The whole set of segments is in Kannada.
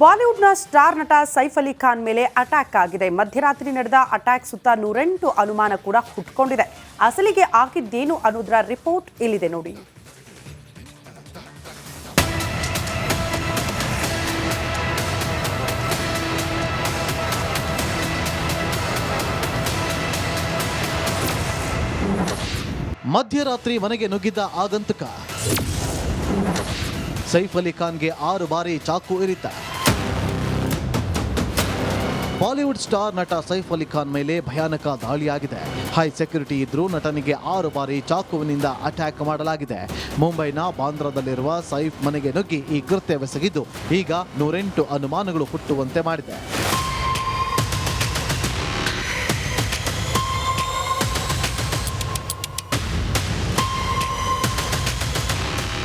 ಬಾಲಿವುಡ್ನ ಸ್ಟಾರ್ ನಟ ಸೈಫ್ ಅಲಿ ಖಾನ್ ಮೇಲೆ ಅಟ್ಯಾಕ್ ಆಗಿದೆ. ಮಧ್ಯರಾತ್ರಿ ನಡೆದ ಅಟ್ಯಾಕ್ ಸುತ್ತ 108 ಅನುಮಾನ ಕೂಡ ಹುಟ್ಟುಕೊಂಡಿದೆ. ಅಸಲಿಗೆ ಆಗಿದ್ದೇನು ಅನ್ನೋದರ ರಿಪೋರ್ಟ್ ಇಲ್ಲಿದೆ ನೋಡಿ. ಮಧ್ಯರಾತ್ರಿ ಮನೆಗೆ ನುಗ್ಗಿದ್ದ ಆಗಂತುಕ. ಸೈಫ್ ಅಲಿ ಖಾನ್ಗೆ 6 ಬಾರಿ ಚಾಕು ಇರಿತ. ಬಾಲಿವುಡ್ ಸ್ಟಾರ್ ನಟ ಸೈಫ್ ಅಲಿ ಖಾನ್ ಮೇಲೆ ಭಯಾನಕ ದಾಳಿಯಾಗಿದೆ. ಹೈ ಸೆಕ್ಯೂರಿಟಿ ಇದ್ರೂ ನಟನಿಗೆ 6 ಬಾರಿ ಚಾಕುವಿನಿಂದ ಅಟ್ಯಾಕ್ ಮಾಡಲಾಗಿದೆ. ಮುಂಬೈನ ಬಾಂದ್ರಾದಲ್ಲಿರುವ ಸೈಫ್ ಮನೆಗೆ ನುಗ್ಗಿ ಈ ಕೃತ್ಯವೆಸಗಿದ್ದು ಈಗ 108 ಅನುಮಾನಗಳು ಹುಟ್ಟುವಂತೆ ಮಾಡಿದೆ.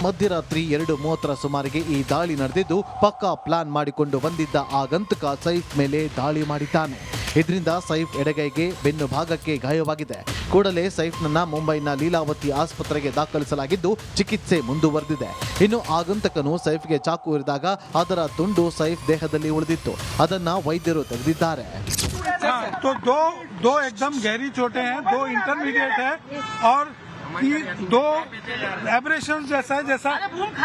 ಮಧ್ಯರಾತ್ರಿ 2:30 ಸುಮಾರಿಗೆ ಈ ದಾಳಿ ನಡೆದಿದ್ದು ಪಕ್ಕಾ ಪ್ಲಾನ್ ಮಾಡಿಕೊಂಡು ಬಂದಿದ್ದ ಆಗಂತುಕ ಸೈಫ್ ಮೇಲೆ ದಾಳಿ ಮಾಡಿದ್ದಾನೆ. ಇದರಿಂದ ಸೈಫ್ ಎಡಗೈಗೆ ಬೆನ್ನು ಭಾಗಕ್ಕೆ ಗಾಯವಾಗಿದೆ. ಕೂಡಲೇ ಸೈಫ್ನನ್ನ ಮುಂಬೈನ ಲೀಲಾವತಿ ಆಸ್ಪತ್ರೆಗೆ ದಾಖಲಿಸಲಾಗಿದ್ದು ಚಿಕಿತ್ಸೆ ಮುಂದುವರೆದಿದೆ. ಇನ್ನು ಆಗಂತಕನು ಸೈಫ್ಗೆ ಚಾಕು ಇರಿದಾಗ ಅದರ ತುಂಡು ಸೈಫ್ ದೇಹದಲ್ಲಿ ಉಳಿದಿತ್ತು. ಅದನ್ನ ವೈದ್ಯರು ತೆಗೆದಿದ್ದಾರೆ. तो दो एकदम गहरी चोटें हैं, 2 इंटरमीडिएट है और 2 एब्रेशन जैसा है, जैसा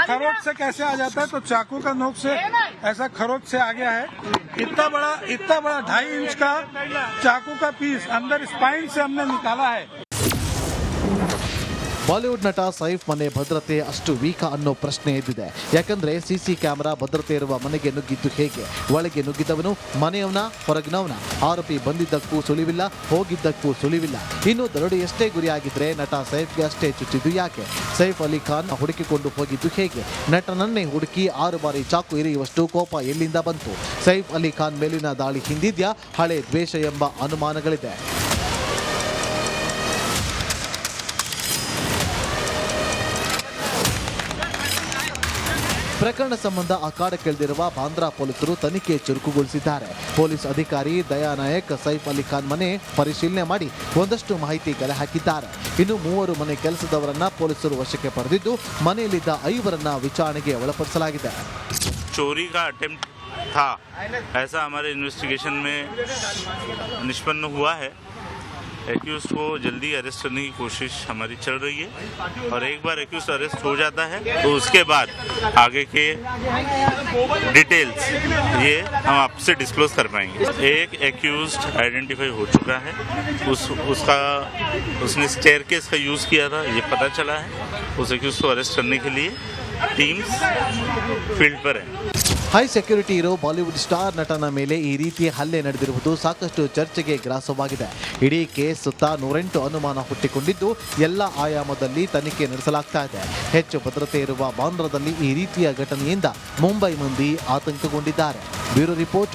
खरोच से कैसे आ जाता है तो चाकू का नोक से ऐसा खरोच से आ गया है. इतना बड़ा 2.5 इंच का चाकू का पीस अंदर स्पाइन से हमने निकाला है. ಬಾಲಿವುಡ್ ನಟ ಸೈಫ್ ಮನೆ ಭದ್ರತೆ ಅಷ್ಟು ವೀಕ ಅನ್ನೋ ಪ್ರಶ್ನೆ ಎದ್ದಿದೆ. ಯಾಕಂದ್ರೆ ಸಿಸಿ ಕ್ಯಾಮೆರಾ ಭದ್ರತೆ ಇರುವ ಮನೆಗೆ ನುಗ್ಗಿದ್ದು ಹೇಗೆ? ಒಳಗೆ ನುಗ್ಗಿದವನು ಮನೆಯವನ, ಹೊರಗಿನವನ? ಆರೋಪಿ ಬಂದಿದ್ದಕ್ಕೂ ಸುಳಿವಿಲ್ಲ, ಹೋಗಿದ್ದಕ್ಕೂ ಸುಳಿವಿಲ್ಲ. ಇನ್ನು ದರೋಡೆ ಎಷ್ಟೇ ಗುರಿಯಾಗಿದ್ರೆ ನಟ ಸೈಫ್ಗೆ ಅಷ್ಟೇ ಚುಚ್ಚಿದ್ದು ಯಾಕೆ? ಸೈಫ್ ಅಲಿ ಖಾನ್ ಹುಡುಕಿಕೊಂಡು ಹೋಗಿದ್ದು ಹೇಗೆ? ನಟನನ್ನೇ ಹುಡುಕಿ 6 ಬಾರಿ ಚಾಕು ಇರಿಯುವಷ್ಟು ಕೋಪ ಎಲ್ಲಿಂದ ಬಂತು? ಸೈಫ್ ಅಲಿ ಖಾನ್ ಮೇಲಿನ ದಾಳಿ ಹಿಂದಿದ್ಯಾ ಹಳೆ ದ್ವೇಷ ಎಂಬ ಅನುಮಾನಗಳಿದೆ. ಪ್ರಕರಣ ಸಂಬಂಧ ಅಖಾಡಕ್ಕಿಳಿದಿರುವ ಬಾಂದ್ರಾ ಪೊಲೀಸರು ತನಿಖೆ ಚುರುಕುಗೊಳಿಸಿದ್ದಾರೆ. ಪೊಲೀಸ್ ಅಧಿಕಾರಿ ದಯಾ ನಾಯಕ್ ಸೈಫ್ ಅಲಿ ಖಾನ್ ಮನೆ ಪರಿಶೀಲನೆ ಮಾಡಿ ಒಂದಷ್ಟು ಮಾಹಿತಿ ಕಲೆ ಹಾಕಿದ್ದಾರೆ. ಇನ್ನು 3 ಮನೆ ಕೆಲಸದವರನ್ನ ಪೊಲೀಸರು ವಶಕ್ಕೆ ಪಡೆದಿದ್ದು ಮನೆಯಲ್ಲಿದ್ದ 5ರನ್ನ ವಿಚಾರಣೆಗೆ ಒಳಪಡಿಸಲಾಗಿದೆ. चोरी का अटेम्प्ट था ऐसा हमारे इन्वेस्टिगेशन में निष्पन्न हुआ है. एक्यूज को जल्दी अरेस्ट करने की कोशिश हमारी चल रही है और एक बार एक्यूज अरेस्ट हो जाता है तो उसके बाद आगे के डिटेल्स ये हम आपसे डिस्क्लोज कर पाएंगे. एक एक्यूज्ड आइडेंटिफाई हो चुका है. उसने स्टेयरकेस का यूज़ किया था, ये पता चला है. उस एक्यूज को अरेस्ट करने के लिए टीम्स फील्ड पर है. ಹೈ ಸೆಕ್ಯೂರಿಟಿ ಇರೋ ಬಾಲಿವುಡ್ ಸ್ಟಾರ್ ನಟನ ಮೇಲೆ ಈ ರೀತಿಯ ಹಲ್ಲೆ ನಡೆದಿರುವುದು ಸಾಕಷ್ಟು ಚರ್ಚೆಗೆ ಗ್ರಾಸವಾಗಿದೆ. ಇಡೀ ಕೇಸ್ ಸುತ್ತ 108 ಅನುಮಾನ ಹುಟ್ಟಿಕೊಂಡಿದ್ದು ಎಲ್ಲ ಆಯಾಮದಲ್ಲಿ ತನಿಖೆ ನಡೆಸಲಾಗ್ತಾ ಇದೆ. ಹೆಚ್ಚು ಭದ್ರತೆ ಇರುವ ಬಾಂದ್ರಾದಲ್ಲಿ ಈ ರೀತಿಯ ಘಟನೆಯಿಂದ ಮುಂಬೈ ಮಂದಿ ಆತಂಕಗೊಂಡಿದ್ದಾರೆ. Bureau report.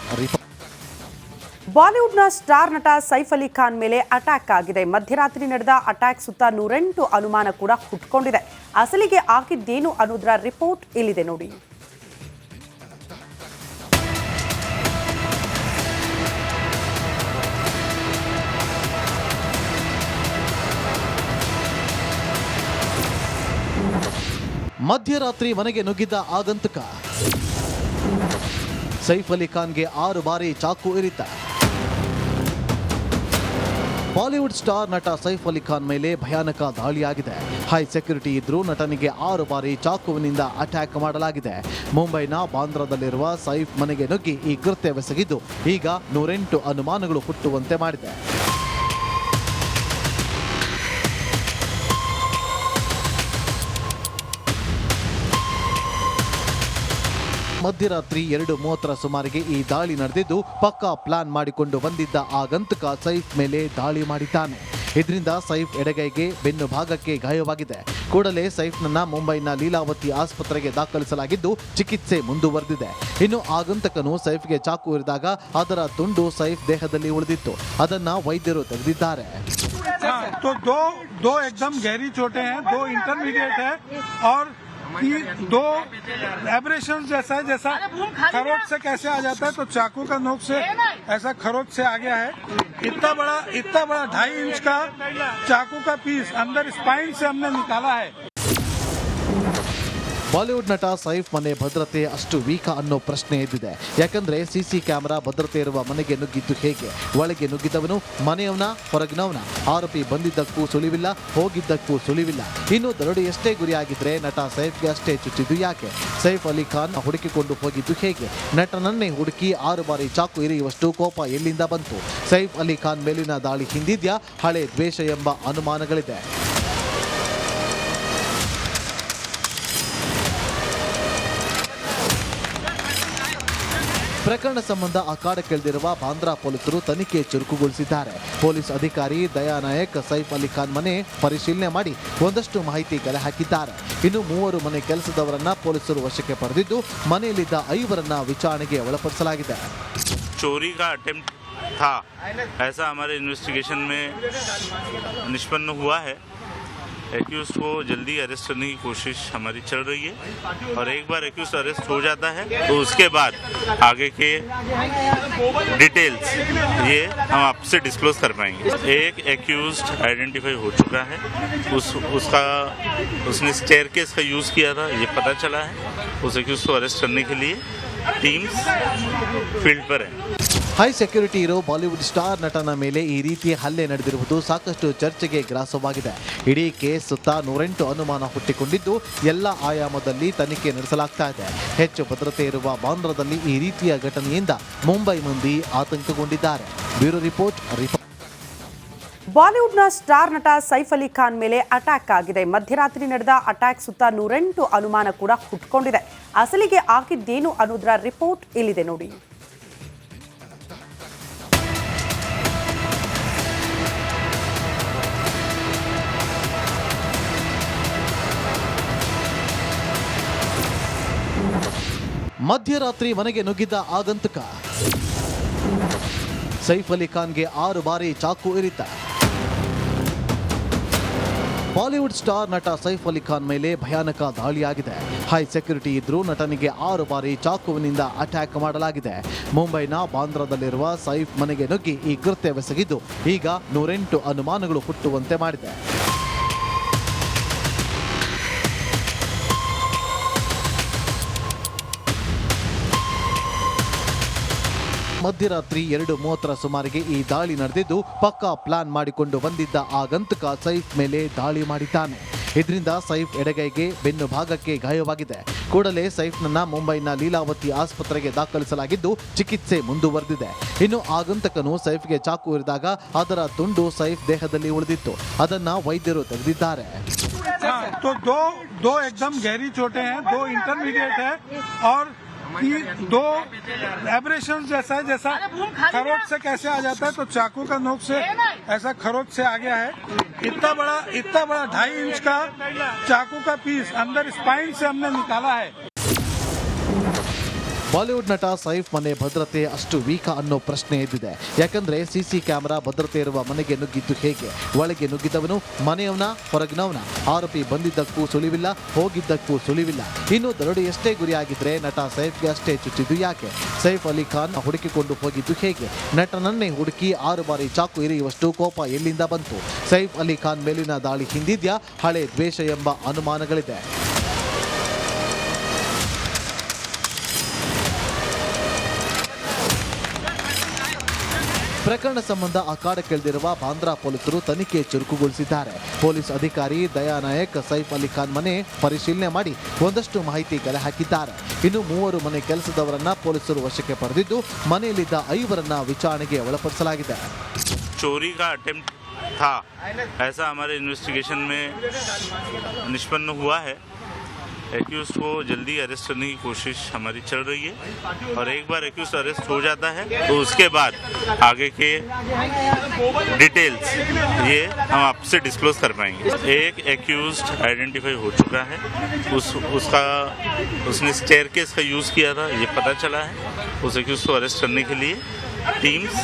ಬಾಲಿವುಡ್ನ ಸ್ಟಾರ್ ನಟ ಸೈಫ್ ಅಲಿ ಖಾನ್ ಮೇಲೆ ಅಟ್ಯಾಕ್ ಆಗಿದೆ. ಮಧ್ಯರಾತ್ರಿ ನಡೆದ ಅಟ್ಯಾಕ್ ಸುತ್ತ 108 ಅನುಮಾನ ಕೂಡ ಹುಟ್ಟುಕೊಂಡಿದೆ. ಅಸಲಿಗೆ ಆಗಿದ್ದೇನು ಅನ್ನೋದರ ರಿಪೋರ್ಟ್ ಇಲ್ಲಿದೆ ನೋಡಿ. ಮಧ್ಯರಾತ್ರಿ ಮನೆಗೆ ನುಗ್ಗಿದ್ದ ಆಗಂತುಕ. ಸೈಫ್ ಅಲಿ ಖಾನ್ಗೆ 6 ಬಾರಿ ಚಾಕು ಇರಿತ. ಬಾಲಿವುಡ್ ಸ್ಟಾರ್ ನಟ ಸೈಫ್ ಅಲಿ ಖಾನ್ ಮೇಲೆ ಭಯಾನಕ ದಾಳಿಯಾಗಿದೆ. ಹೈ ಸೆಕ್ಯೂರಿಟಿ ಇದ್ರೂ ನಟನಿಗೆ 6 ಬಾರಿ ಚಾಕುವಿನಿಂದ ಅಟ್ಯಾಕ್ ಮಾಡಲಾಗಿದೆ. ಮುಂಬೈನ ಬಾಂದ್ರಾದಲ್ಲಿರುವ ಸೈಫ್ ಮನೆಗೆ ನುಗ್ಗಿ ಈ ಕೃತ್ಯವೆಸಗಿದ್ದು ಈಗ 108 ಅನುಮಾನಗಳು ಹುಟ್ಟುವಂತೆ ಮಾಡಿದೆ. ಮಧ್ಯರಾತ್ರಿ 2:30 ಸುಮಾರಿಗೆ ಈ ದಾಳಿ ನಡೆದಿದ್ದು ಪಕ್ಕಾ ಪ್ಲಾನ್ ಮಾಡಿಕೊಂಡು ಬಂದಿದ್ದ ಆಗಂತುಕ ಸೈಫ್ ಮೇಲೆ ದಾಳಿ ಮಾಡಿದ್ದಾನೆ. ಇದರಿಂದ ಸೈಫ್ ಎಡಗೈಗೆ ಬೆನ್ನು ಭಾಗಕ್ಕೆ ಗಾಯವಾಗಿದೆ. ಕೂಡಲೇ ಸೈಫ್ನನ್ನ ಮುಂಬೈನ ಲೀಲಾವತಿ ಆಸ್ಪತ್ರೆಗೆ ದಾಖಲಿಸಲಾಗಿದ್ದು ಚಿಕಿತ್ಸೆ ಮುಂದುವರೆದಿದೆ. ಇನ್ನು ಆಗಂತಕನು ಸೈಫ್ಗೆ ಚಾಕು ಇರಿದಾಗ ಅದರ ತುಂಡು ಸೈಫ್ ದೇಹದಲ್ಲಿ ಉಳಿದಿತ್ತು. ಅದನ್ನ ವೈದ್ಯರು ತೆಗೆದಿದ್ದಾರೆ. तो दो एकदम गहरी चोटें हैं, 2 इंटरमीडिएट है और 2 एब्रेशन जैसा है, जैसा खरोच से कैसे आ जाता है तो चाकू का नोक से ऐसा खरोच से आ गया है. इतना बड़ा 2.5 इंच का चाकू का पीस अंदर स्पाइन से हमने निकाला है. ಬಾಲಿವುಡ್ ನಟ ಸೈಫ್ ಮನೆ ಭದ್ರತೆ ಅಷ್ಟು ವೀಕ ಅನ್ನೋ ಪ್ರಶ್ನೆ ಎದ್ದಿದೆ. ಯಾಕಂದ್ರೆ ಸಿಸಿ ಕ್ಯಾಮೆರಾ ಭದ್ರತೆ ಇರುವ ಮನೆಗೆ ನುಗ್ಗಿದ್ದು ಹೇಗೆ? ಒಳಗೆ ನುಗ್ಗಿದವನು ಮನೆಯವನ, ಹೊರಗಿನವನ? ಆರೋಪಿ ಬಂದಿದ್ದಕ್ಕೂ ಸುಳಿವಿಲ್ಲ, ಹೋಗಿದ್ದಕ್ಕೂ ಸುಳಿವಿಲ್ಲ. ಇನ್ನು ದರೋಡೆ ಎಷ್ಟೇ ಗುರಿಯಾಗಿದ್ರೆ ನಟ ಸೈಫ್ಗೆ ಅಷ್ಟೇ ಚುಚ್ಚಿದ್ದು ಯಾಕೆ? ಸೈಫ್ ಅಲಿ ಖಾನ್ ಹುಡುಕಿಕೊಂಡು ಹೋಗಿದ್ದು ಹೇಗೆ? ನಟನನ್ನೇ ಹುಡುಕಿ 6 ಬಾರಿ ಚಾಕು ಇರಿಯುವಷ್ಟು ಕೋಪ ಎಲ್ಲಿಂದ ಬಂತು? ಸೈಫ್ ಅಲಿ ಖಾನ್ ಮೇಲಿನ ದಾಳಿ ಹಿಂದಿದ್ಯಾ ಹಳೆ ದ್ವೇಷ ಎಂಬ ಅನುಮಾನಗಳಿದೆ. ಪ್ರಕರಣ ಸಂಬಂಧ ಅಖಾಡಕ್ಕಿಳಿದಿರುವ ಬಾಂದ್ರಾ ಪೊಲೀಸರು ತನಿಖೆ ಚುರುಕುಗೊಳಿಸಿದ್ದಾರೆ. ಪೊಲೀಸ್ ಅಧಿಕಾರಿ ದಯಾ ನಾಯಕ್ ಸೈಫ್ ಅಲಿ ಖಾನ್ ಮನೆ ಪರಿಶೀಲನೆ ಮಾಡಿ ಒಂದಷ್ಟು ಮಾಹಿತಿ ಕಲೆ ಹಾಕಿದ್ದಾರೆ. ಇನ್ನು 3 ಮನೆ ಕೆಲಸದವರನ್ನ ಪೊಲೀಸರು ವಶಕ್ಕೆ ಪಡೆದಿದ್ದು ಮನೆಯಲ್ಲಿದ್ದ 5ರನ್ನ ವಿಚಾರಣೆಗೆ ಒಳಪಡಿಸಲಾಗಿದೆ. चोरी का अटेम्प्ट था ऐसा हमारे इन्वेस्टिगेशन में निष्पन्न हुआ है। एक्यूज को जल्दी अरेस्ट करने की कोशिश हमारी चल रही है और एक बार एक्यूज अरेस्ट हो जाता है तो उसके बाद आगे के डिटेल्स ये हम आपसे डिस्क्लोज कर पाएंगे। एक एक्यूज्ड आइडेंटिफाई हो चुका है, उसने स्टेयरकेस का यूज़ किया था, ये पता चला है। उस एक्यूज को अरेस्ट करने के लिए टीम्स फील्ड पर है। ಹೈ ಸೆಕ್ಯೂರಿಟಿ ಇರೋ ಬಾಲಿವುಡ್ ಸ್ಟಾರ್ ನಟನ ಮೇಲೆ ಈ ರೀತಿ ಹಲ್ಲೆ ನಡೆದಿರುವುದು ಸಾಕಷ್ಟು ಚರ್ಚೆಗೆ ಗ್ರಾಸವಾಗಿದೆ. ಇಡೀ ಕೇಸ್ ಸುತ್ತ 108 ಅನುಮಾನ ಹುಟ್ಟಿಕೊಂಡಿದ್ದು ಎಲ್ಲ ಆಯಾಮದಲ್ಲಿ ತನಿಖೆ ನಡೆಸಲಾಗ್ತಾ ಇದೆ. ಹೆಚ್ಚು ಭದ್ರತೆ ಇರುವ ಬಾಂದ್ರಾದಲ್ಲಿ ಈ ರೀತಿಯ ಘಟನೆಯಿಂದ ಮುಂಬೈ ಮಂದಿ ಆತಂಕಗೊಂಡಿದ್ದಾರೆ. Bureau report. ಬಾಲಿವುಡ್ನ ಸ್ಟಾರ್ ನಟ ಸೈಫ್ ಅಲಿ ಖಾನ್ ಮೇಲೆ ಅಟ್ಯಾಕ್ ಆಗಿದೆ. ಮಧ್ಯರಾತ್ರಿ ನಡೆದ ಅಟ್ಯಾಕ್ ಸುತ್ತ 108 ಅನುಮಾನ ಕೂಡ ಹುಟ್ಕೊಂಡಿದೆ. ಅಸಲಿಗೆ ಆಗಿದ್ದೇನು ಅನ್ನೋದರ ರಿಪೋರ್ಟ್ ಇಲ್ಲಿದೆ ನೋಡಿ. ಮಧ್ಯರಾತ್ರಿ ಮನೆಗೆ ನುಗ್ಗಿದ್ದ ಆಗಂತುಕ. ಸೈಫ್ ಅಲಿ ಖಾನ್ಗೆ 6 ಬಾರಿ ಚಾಕು ಇರಿತ. ಬಾಲಿವುಡ್ ಸ್ಟಾರ್ ನಟ ಸೈಫ್ ಅಲಿ ಖಾನ್ ಮೇಲೆ ಭಯಾನಕ ದಾಳಿಯಾಗಿದೆ. ಹೈ ಸೆಕ್ಯೂರಿಟಿ ಇದ್ರೂ ನಟನಿಗೆ 6 ಬಾರಿ ಚಾಕುವಿನಿಂದ ಅಟ್ಯಾಕ್ ಮಾಡಲಾಗಿದೆ. ಮುಂಬೈನ ಬಾಂದ್ರಾದಲ್ಲಿರುವ ಸೈಫ್ ಮನೆಗೆ ನುಗ್ಗಿ ಈ ಕೃತ್ಯವೆಸಗಿದ್ದು ಈಗ 108 ಅನುಮಾನಗಳು ಹುಟ್ಟುವಂತೆ ಮಾಡಿದೆ. ಮಧ್ಯರಾತ್ರಿ 2:30 ಸುಮಾರಿಗೆ ಈ ದಾಳಿ ನಡೆದಿದ್ದು ಪಕ್ಕಾ ಪ್ಲಾನ್ ಮಾಡಿಕೊಂಡು ಬಂದಿದ್ದ ಆಗಂತುಕ ಸೈಫ್ ಮೇಲೆ ದಾಳಿ ಮಾಡಿದ್ದಾನೆ. ಇದರಿಂದ ಸೈಫ್ ಎಡಗೈಗೆ ಬೆನ್ನು ಭಾಗಕ್ಕೆ ಗಾಯವಾಗಿದೆ. ಕೂಡಲೇ ಸೈಫ್ನನ್ನ ಮುಂಬೈನ ಲೀಲಾವತಿ ಆಸ್ಪತ್ರೆಗೆ ದಾಖಲಿಸಲಾಗಿದ್ದು ಚಿಕಿತ್ಸೆ ಮುಂದುವರೆದಿದೆ. ಇನ್ನು ಆಗಂತಕನು ಸೈಫ್ಗೆ ಚಾಕು ಇರಿದಾಗ ಅದರ ತುಂಡು ಸೈಫ್ ದೇಹದಲ್ಲಿ ಉಳಿದಿತ್ತು. ಅದನ್ನ ವೈದ್ಯರು ತೆಗೆದಿದ್ದಾರೆ. तो दो एकदम गहरी चोटें हैं, 2 इंटरमीडिएट है और 2 एब्रेशन जैसा है, जैसा खरोट से कैसे आ जाता है तो चाकू का नोक से ऐसा खरोट से आ गया है। इतना बड़ा 2.5 इंच का चाकू का पीस अंदर स्पाइन से हमने निकाला है। ಬಾಲಿವುಡ್ ನಟ ಸೈಫ್ ಮನೆ ಭದ್ರತೆ ಅಷ್ಟು ವೀಕ ಅನ್ನೋ ಪ್ರಶ್ನೆ ಎದ್ದಿದೆ. ಯಾಕಂದ್ರೆ ಸಿಸಿ ಕ್ಯಾಮೆರಾ ಭದ್ರತೆ ಇರುವ ಮನೆಗೆ ನುಗ್ಗಿದ್ದು ಹೇಗೆ? ಒಳಗೆ ನುಗ್ಗಿದವನು ಮನೆಯವನ, ಹೊರಗಿನವನ? ಆರೋಪಿ ಬಂದಿದ್ದಕ್ಕೂ ಸುಳಿವಿಲ್ಲ, ಹೋಗಿದ್ದಕ್ಕೂ ಸುಳಿವಿಲ್ಲ. ಇನ್ನು ದರೋಡೆ ಎಷ್ಟೇ ಗುರಿಯಾಗಿದ್ರೆ ನಟ ಸೈಫ್ಗೆ ಅಷ್ಟೇ ಚುಚ್ಚಿದ್ದು ಯಾಕೆ? ಸೈಫ್ ಅಲಿ ಖಾನ್ ಹುಡುಕಿಕೊಂಡು ಹೋಗಿದ್ದು ಹೇಗೆ? ನಟನನ್ನೇ ಹುಡುಕಿ 6 ಬಾರಿ ಚಾಕು ಇರಿಯುವಷ್ಟು ಕೋಪ ಎಲ್ಲಿಂದ ಬಂತು? ಸೈಫ್ ಅಲಿ ಖಾನ್ ಮೇಲಿನ ದಾಳಿ ಹಿಂದಿದ್ಯಾ ಹಳೆ ದ್ವೇಷ ಎಂಬ ಅನುಮಾನಗಳಿದೆ. ಪ್ರಕರಣ ಸಂಬಂಧ ಅಖಾಡಕ್ಕಿಳಿದಿರುವ ಬಾಂದ್ರಾ ಪೊಲೀಸರು ತನಿಖೆ ಚುರುಕುಗೊಳಿಸಿದ್ದಾರೆ. ಪೊಲೀಸ್ ಅಧಿಕಾರಿ ದಯಾ ನಾಯಕ್ ಸೈಫ್ ಅಲಿ ಖಾನ್ ಮನೆ ಪರಿಶೀಲನೆ ಮಾಡಿ ಒಂದಷ್ಟು ಮಾಹಿತಿ ಕಲೆ ಹಾಕಿದ್ದಾರೆ. ಇನ್ನು 3 ಮನೆ ಕೆಲಸದವರನ್ನ ಪೊಲೀಸರು ವಶಕ್ಕೆ ಪಡೆದಿದ್ದು ಮನೆಯಲ್ಲಿದ್ದ 5ರನ್ನ ವಿಚಾರಣೆಗೆ ಒಳಪಡಿಸಲಾಗಿದೆ. चोरी का अटेम्प्ट था ऐसा हमारे इन्वेस्टिगेशन में निष्पन्न हुआ है। एक्यूज को जल्दी अरेस्ट करने की कोशिश हमारी चल रही है और एक बार एक्यूज अरेस्ट हो जाता है तो उसके बाद आगे के डिटेल्स ये हम आपसे डिस्क्लोज कर पाएंगे। एक एक्यूज्ड आइडेंटिफाई हो चुका है, उसने स्टेयरकेस का यूज़ किया था, ये पता चला है। उस एक्यूज को अरेस्ट करने के लिए टीम्स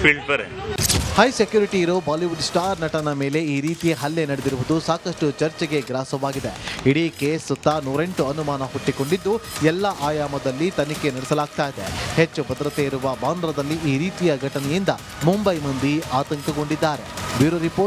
फील्ड पर है। ಹೈ ಸೆಕ್ಯೂರಿಟಿ ಇರೋ ಬಾಲಿವುಡ್ ಸ್ಟಾರ್ ನಟನ ಮೇಲೆ ಈ ರೀತಿ ಹಲ್ಲೆ ನಡೆದಿರುವುದು ಸಾಕಷ್ಟು ಚರ್ಚೆಗೆ ಗ್ರಾಸವಾಗಿದೆ. ಇಡೀ ಕೇಸ್ ಸುತ್ತ 108 ಅನುಮಾನ ಹುಟ್ಟಿಕೊಂಡಿದ್ದು ಎಲ್ಲ ಆಯಾಮದಲ್ಲಿ ತನಿಖೆ ನಡೆಸಲಾಗ್ತಾ ಇದೆ. ಹೆಚ್ಚು ಭದ್ರತೆ ಇರುವ ಬಾಂದ್ರಾದಲ್ಲಿ ಈ ರೀತಿಯ ಘಟನೆಯಿಂದ ಮುಂಬೈ ಮಂದಿ ಆತಂಕಗೊಂಡಿದ್ದಾರೆ. Bureau report.